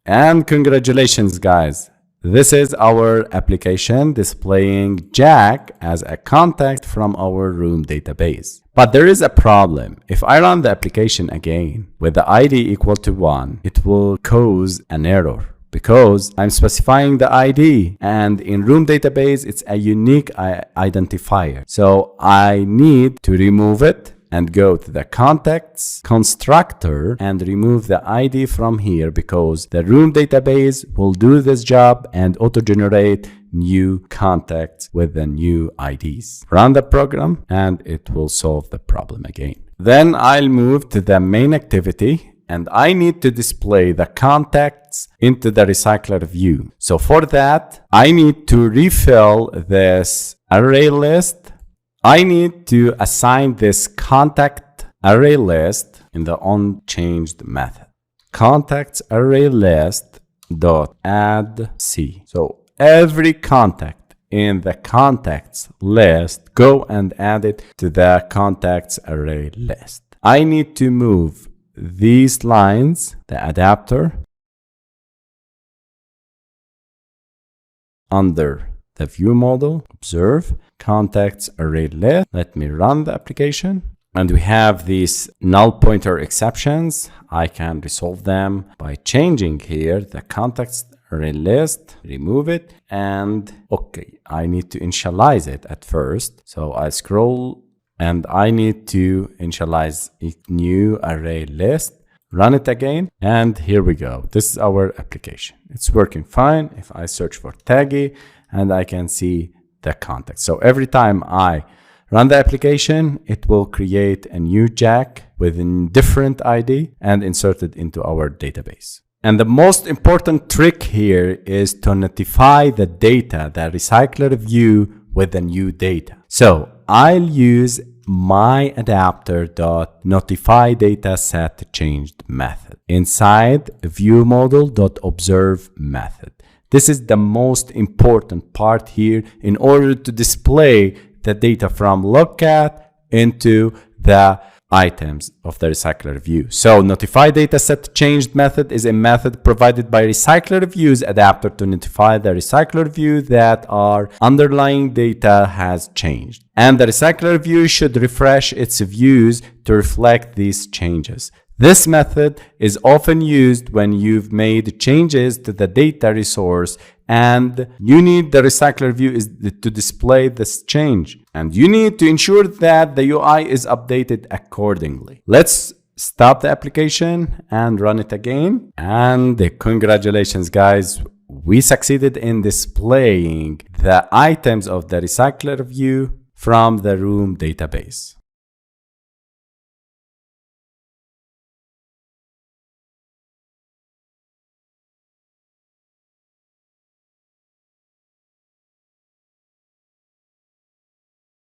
And congratulations, guys. This is our application displaying Jack as a contact from our room database. But there is a problem. If I run the application again with the ID equal to 1, it will cause an error because I'm specifying the ID, and in room database, it's a unique identifier. So I need to remove it and go to the contacts constructor and remove the ID from here, because the room database will do this job and auto-generate new contacts with the new IDs. Run the program and it will solve the problem again. Then I'll move to the main activity and I need to display the contacts into the recycler view. So for that, I need to refill this array list. I need to assign this contact array list in the onChanged method. Contacts array list dot add C. So every contact in the contacts list, go and add it to the contacts array list. I need to move these lines, the adapter, under the view model, observe, contacts array list. Let me run the application. And we have these null pointer exceptions. I can resolve them by changing here the contacts array list, remove it, and okay, I need to initialize it at first. So I scroll and I need to initialize a new array list, run it again, and here we go. This is our application. It's working fine. If I search for Taggy, and I can see the context. So every time I run the application, it will create a new Jack with a different ID and insert it into our database. And the most important trick here is to notify the data, the RecyclerView, with the new data. So I'll use my adapter.notifyDataSetChanged method inside ViewModel.observe method. This is the most important part here in order to display the data from logcat into the items of the RecyclerView. So notifyDataSetChanged method is a method provided by RecyclerView's adapter to notify the RecyclerView that our underlying data has changed. And the RecyclerView should refresh its views to reflect these changes. This method is often used when you've made changes to the data resource and you need the RecyclerView to display this change. And you need to ensure that the UI is updated accordingly. Let's stop the application and run it again. And congratulations, guys. We succeeded in displaying the items of the RecyclerView from the room database.